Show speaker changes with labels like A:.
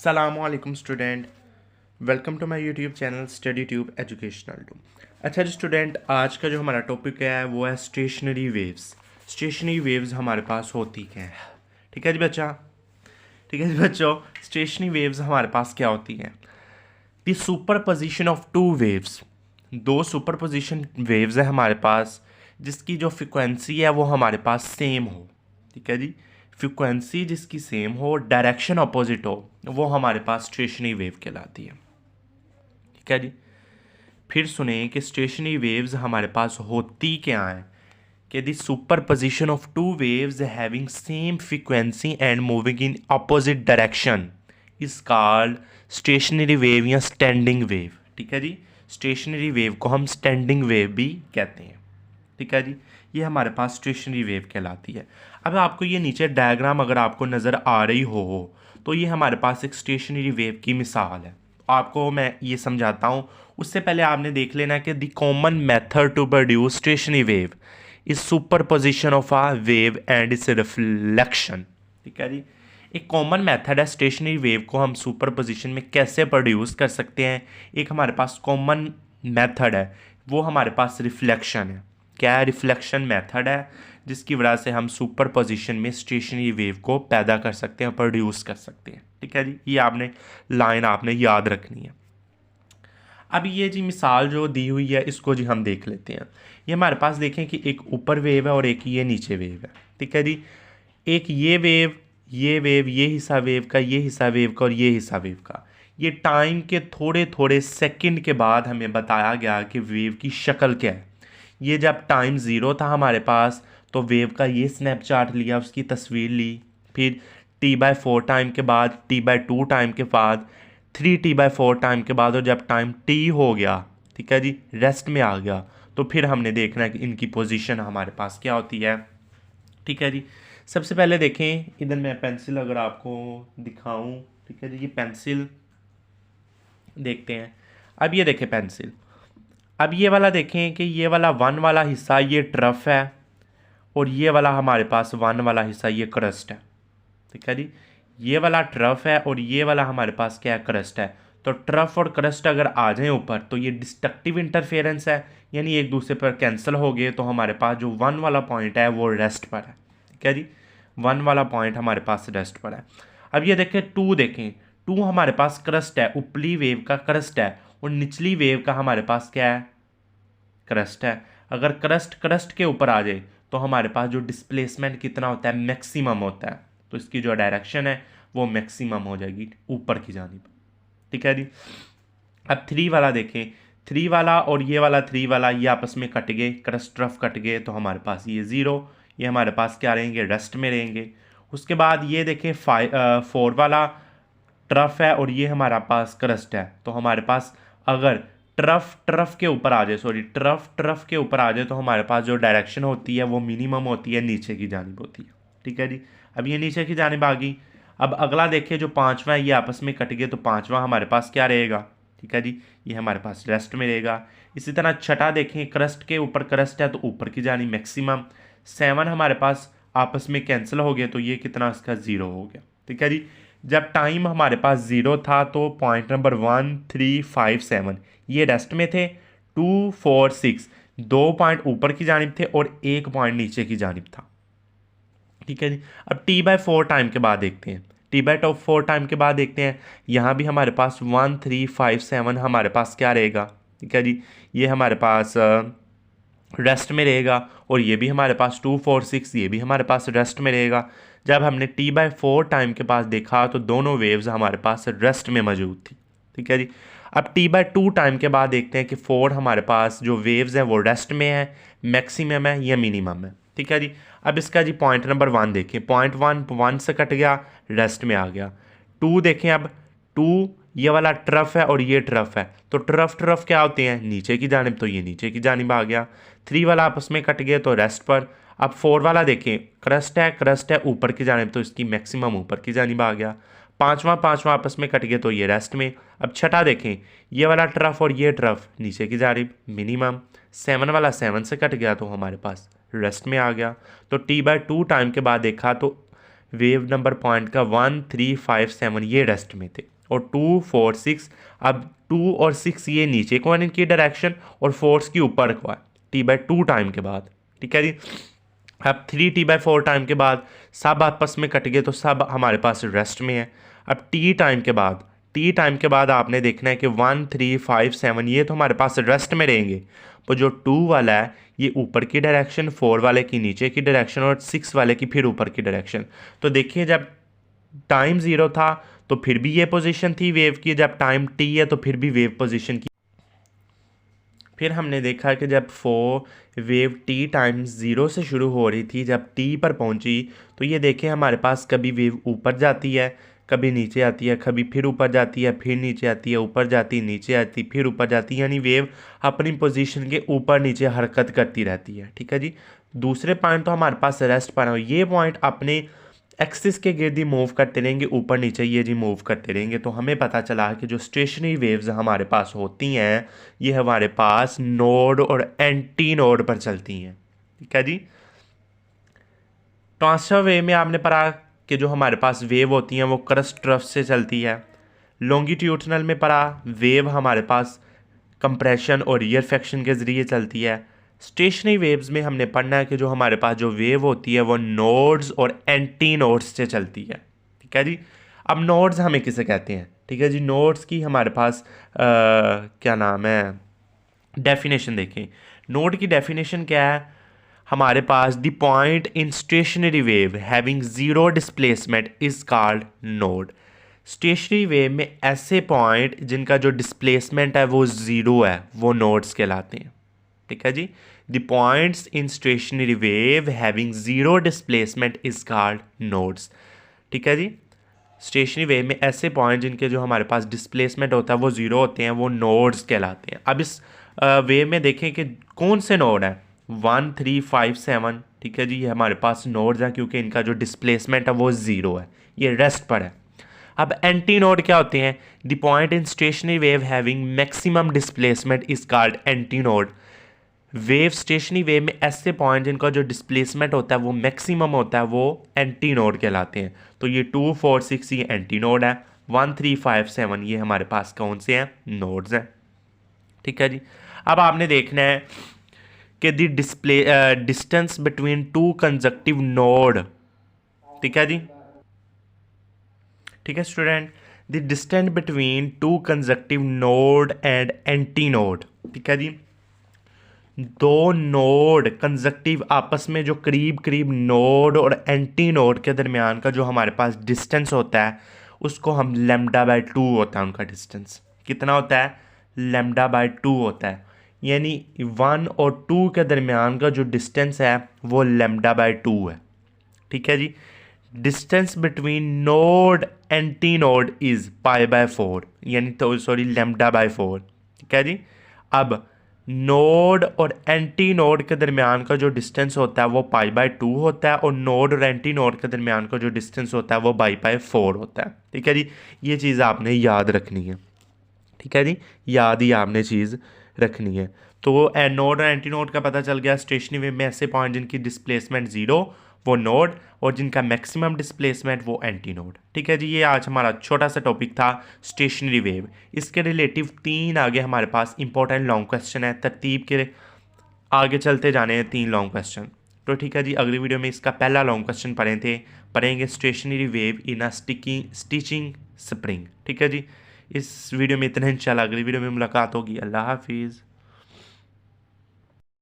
A: अस्सलामुअलैकुम student, welcome to my YouTube channel study tube educational two. अच्छा जी student, आज का जो हमारा टॉपिक है वो है स्टेशनरी वेव्स। स्टेशनरी वेव्स हमारे पास होती क्या है? ठीक है जी बच्चा, ठीक है जी बच्चों, स्टेशनरी वेव्स हमारे पास क्या होती हैं? The super position of two waves, दो सुपर पोजिशन वेव्स है हमारे पास जिसकी जो फ्रिक्वेंसी है वो हमारे पास सेम हो। ठीक है जी, फ्रिक्वेंसी जिसकी सेम हो, डायरेक्शन अपोजिट हो, वो हमारे पास स्टेशनरी वेव कहलाती है। ठीक है जी, फिर सुने कि स्टेशनरी वेव्स हमारे पास होती क्या है कि the super position of two waves having same frequency and moving in opposite direction is called stationary wave या स्टैंडिंग वेव। ठीक है जी, स्टेशनरी वेव को हम स्टैंडिंग वेव भी कहते हैं। ठीक है जी, ये हमारे पास स्टेशनरी वेव कहलाती है। अब आपको ये नीचे डायग्राम अगर आपको नज़र आ रही हो तो ये हमारे पास एक स्टेशनरी वेव की मिसाल है। आपको मैं ये समझाता हूँ, उससे पहले आपने देख लेना कि the common method to produce stationary wave is superposition of a wave and its reflection. ठीक है जी, एक कॉमन मेथड है स्टेशनरी वेव को हम सुपर पोजिशन में कैसे प्रोड्यूस कर सकते हैं। एक हमारे पास कॉमन मेथड है, वो हमारे पास रिफ्लेक्शन है। क्या है? रिफ्लेक्शन मेथड है जिसकी वजह से हम सुपर पोजिशन में स्टेशनरी वेव को पैदा कर सकते हैं, प्रोड्यूस कर सकते हैं। ठीक है जी, ये आपने लाइन आपने याद रखनी है। अब ये जी मिसाल जो दी हुई है इसको जी हम देख लेते हैं। ये हमारे पास देखें कि एक ऊपर वेव है और एक ये नीचे वेव है। ठीक है जी, एक ये वेव, ये हिस्सा वेव का, ये हिस्सा वेव का और ये हिस्सा वेव का, ये टाइम के थोड़े थोड़े सेकंड के बाद हमें बताया गया कि वेव की शक्ल क्या है। ये जब टाइम ज़ीरो था हमारे पास तो वेव का ये स्नैपशॉट लिया, उसकी तस्वीर ली। फिर T/4 टाइम के बाद, T/2 टाइम के बाद, 3T/4 टाइम के बाद, और जब टाइम T हो गया, ठीक है जी, रेस्ट में आ गया, तो फिर हमने देखना है कि इनकी पोजीशन हमारे पास क्या होती है। ठीक है जी, सबसे पहले देखें, इधर मैं पेंसिल अगर आपको दिखाऊं, ठीक है जी, ये पेंसिल देखते हैं। अब ये देखें पेंसिल, अब ये वाला देखें कि ये वाला वन वाला हिस्सा ये ट्रफ है और ये वाला हमारे पास वन वाला हिस्सा ये क्रस्ट है। ठीक है जी, ये वाला ट्रफ है और ये वाला हमारे पास क्या है? क्रस्ट है। तो ट्रफ और क्रस्ट अगर आ जाए ऊपर तो ये डिस्ट्रक्टिव इंटरफेरेंस है, यानी एक दूसरे पर कैंसिल हो गए, तो हमारे पास जो वन वाला पॉइंट है वो रेस्ट पर है। ठीक है जी, वन वाला पॉइंट हमारे पास रेस्ट पर है। अब ये देखें टू, देखें टू हमारे पास क्रस्ट है, ऊपरी वेव का क्रस्ट है और निचली वेव का हमारे पास क्या है? क्रस्ट है। अगर क्रस्ट के ऊपर आ जाए तो हमारे पास जो डिस्प्लेसमेंट कितना होता है? मैक्सिमम होता है। तो इसकी जो डायरेक्शन है वो मैक्सिमम हो जाएगी ऊपर की जानिब। ठीक है जी, अब थ्री वाला देखें, थ्री वाला और ये वाला थ्री वाला ये आपस में कट गए, क्रस्ट ट्रफ कट गए, तो हमारे पास ये ज़ीरो, ये हमारे पास क्या रहेंगे? रेस्ट में रहेंगे। उसके बाद ये देखें फोर वाला ट्रफ है और ये हमारा पास क्रस्ट है, तो हमारे पास अगर ट्रफ के ऊपर आ जाए, सॉरी ट्रफ के ऊपर आ जाए, तो हमारे पास जो डायरेक्शन होती है वो मिनिमम होती है, नीचे की जानिब होती है। ठीक है जी, अब ये नीचे की जानिब आ गई। अब अगला देखिए, जो पांचवा है ये आपस में कट गए, तो पांचवा हमारे पास क्या रहेगा? ठीक है जी, ये हमारे पास रेस्ट में रहेगा। इसी तरह छठा देखें, क्रस्ट के ऊपर क्रस्ट है तो ऊपर की जानिब मैक्सिमम। सेवन हमारे पास आपस में कैंसिल हो गए, तो ये कितना? इसका ज़ीरो हो गया। ठीक है जी, जब टाइम हमारे पास ज़ीरो था तो पॉइंट नंबर 1, 3, 5, 7 ये रेस्ट में थे। 2, 4, 6 दो पॉइंट ऊपर की जानिब थे और एक पॉइंट नीचे की जानिब था। ठीक है जी, अब T/4 टाइम के बाद देखते हैं, T/4 टाइम के बाद देखते हैं, यहाँ भी हमारे पास 1, 3, 5, 7 हमारे पास क्या रहेगा? ठीक है जी, ये हमारे पास रेस्ट में रहेगा और ये भी हमारे पास 2, 4, 6 ये भी हमारे पास रेस्ट में रहेगा। जब हमने T/4 टाइम के पास देखा तो दोनों वेव्स हमारे पास रेस्ट में मौजूद थी। ठीक है जी, अब T/2 टाइम के बाद देखते हैं कि 4 हमारे पास जो वेव्स हैं वो रेस्ट में है, मैक्सिमम है या मिनिमम है। ठीक है जी, अब इसका जी पॉइंट नंबर 1 देखें, पॉइंट 1 से कट गया, रेस्ट में आ गया। 2 देखें, अब 2 ये वाला ट्रफ है और ये ट्रफ है, तो ट्रफ क्या होते हैं? नीचे की जानिब, तो ये नीचे की जानिब आ गया। 3 वाला आपस में कट गया तो रेस्ट पर। अब 4 वाला देखें, क्रस्ट है ऊपर की जानिब, तो इसकी मैक्सिमम ऊपर की जानिब आ गया। पांचवा आपस में कट गए तो ये रेस्ट में। अब छठा देखें, ये वाला ट्रफ और ये ट्रफ नीचे की जानिब, मिनिमम। 7 वाला 7 से कट गया तो हमारे पास रेस्ट में आ गया। तो T/2 टाइम के बाद देखा तो वेव नंबर पॉइंट का 1, 3, 5, 7 ये रेस्ट में थे, और 2, 4, 6, अब 2 और 6 ये नीचे को है इनकी डायरेक्शन, और 4 की ऊपर को है T/2 टाइम के बाद। ठीक है जी। अब 3T/4 टाइम के बाद सब आपस में कट गए तो सब हमारे पास रेस्ट में है। अब टी टाइम के बाद आपने देखना है कि 1, 3, 5, 7 ये तो हमारे पास रेस्ट में रहेंगे, तो जो 2 वाला है ये ऊपर की डायरेक्शन, 4 वाले की नीचे की डायरेक्शन, और 6 वाले की फिर ऊपर की डायरेक्शन। तो देखिए जब टाइम 0 था तो फिर भी ये पोजीशन थी वेव की, जब टाइम t है तो फिर भी वेव पोजीशन की। फिर हमने देखा कि जब वेव t टाइम्स 0 से शुरू हो रही थी, जब t पर पहुंची तो ये देखें हमारे पास कभी वेव ऊपर जाती है, कभी नीचे आती है, कभी फिर ऊपर जाती है, फिर नीचे आती है, ऊपर जाती, नीचे आती, फिर ऊपर जाती है, यानी वेव अपनी पोजीशन के ऊपर नीचे हरकत करती रहती है। ठीक है जी। दूसरे पॉइंट तो हमारे पास रेस्ट पर है, ये पॉइंट अपने एक्सिस के गिर्द ही मूव करते रहेंगे, ऊपर नीचे ये जी मूव करते रहेंगे। तो हमें पता चला कि जो स्टेशनरी वेव्स हमारे पास होती हैं ये हमारे पास नोड और एंटी नोड पर चलती हैं। ठीक है जी। ट्रांसफर वेव में आपने पढ़ा कि जो हमारे पास वेव होती हैं वो क्रस्ट ट्रफ से चलती है। लॉन्गिट्यूडनल में पढ़ा वेव हमारे पास कंप्रेशन और रियरफेक्शन के ज़रिए चलती है। स्टेशनरी वेव्स में हमने पढ़ना है कि जो हमारे पास जो वेव होती है वो नोड्स और एंटी नोड्स से चलती है। ठीक है जी। अब नोड्स हमें किसे कहते हैं? ठीक है जी। नोड्स की हमारे पास क्या नाम है, डेफिनेशन देखें। नोड की डेफिनेशन क्या है? हमारे पास the point in stationary wave having zero displacement is called node. Stationary wave में ऐसे पॉइंट जिनका जो डिस्प्लेसमेंट है वो ज़ीरो है वो नोड्स कहलाते हैं। ठीक है जी। The points in stationary wave having zero displacement is called nodes. ठीक है जी। स्टेशनरी वेव में ऐसे पॉइंट जिनके जो हमारे पास डिस्प्लेसमेंट होता है वो ज़ीरो होते हैं वो नोड्स कहलाते हैं। अब इस वेव में देखें कि कौन से नोड हैं, 1, 3, 5, 7। ठीक है जी। ये हमारे पास नोड्स हैं क्योंकि इनका जो डिस्प्लेसमेंट है वो ज़ीरो है, ये रेस्ट पर है। अब एंटी नोड क्या होते हैं? The point in stationary wave having maximum displacement is called anti node. Wave stationery wave में ऐसे पॉइंट जिनका जो डिस्प्लेसमेंट होता है वो मैक्सिमम होता है वो एंटी नोड कहलाते हैं। तो ये 2, 4, 6 ये एंटी नोड है, 1, 3, 5, 7 ये हमारे पास कौन से हैं? नोड्स हैं। ठीक है जी। अब आपने देखना है कि the distance between two conjunctive node. ठीक है जी। ठीक है student. The distance between two conjunctive node and anti node. ठीक है जी। दो नोड कंजक्टिव आपस में जो करीब करीब नोड और एंटी नोड के दरमियान का जो हमारे पास डिस्टेंस होता है उसको हम λ/2 होता है उनका डिस्टेंस। कितना होता है? λ/2 होता है, यानी 1 और 2 के दरमियान का जो डिस्टेंस है वो λ/2 है। ठीक है जी। Distance between node antinode is π/4, यानी तो सॉरी λ/4। ठीक है जी। अब नोड और एंटी नोड के दरमियान का जो डिस्टेंस होता है वो π/2 होता है, और नोड और एंटी नोड के दरमियान का जो डिस्टेंस होता है वो π/4 होता है। ठीक है जी। ये चीज़ आपने याद रखनी है। ठीक है जी। याद ही आपने चीज़ रखनी है। तो नोड और एंटी नोड का पता चल गया। स्टेशनरी वेव में ऐसे पॉइंट जिनकी डिस्प्लेसमेंट ज़ीरो वो नोड, और जिनका मैक्सिमम डिस्प्लेसमेंट वो एंटी नोड। ठीक है जी। ये आज हमारा छोटा सा टॉपिक था स्टेशनरी वेव। इसके रिलेटिव 3 आगे हमारे पास इंपॉर्टेंट लॉन्ग क्वेश्चन है, तरतीब के आगे चलते जाने हैं 3 लॉन्ग क्वेश्चन। तो ठीक है जी। अगली वीडियो में इसका पहला लॉन्ग क्वेश्चन पढ़ेंगे stationary wave in a stitching spring. ठीक है जी। इस वीडियो में इतना, इंशाल्लाह अगली वीडियो में मुलाकात होगी। अल्लाह हाफिज़।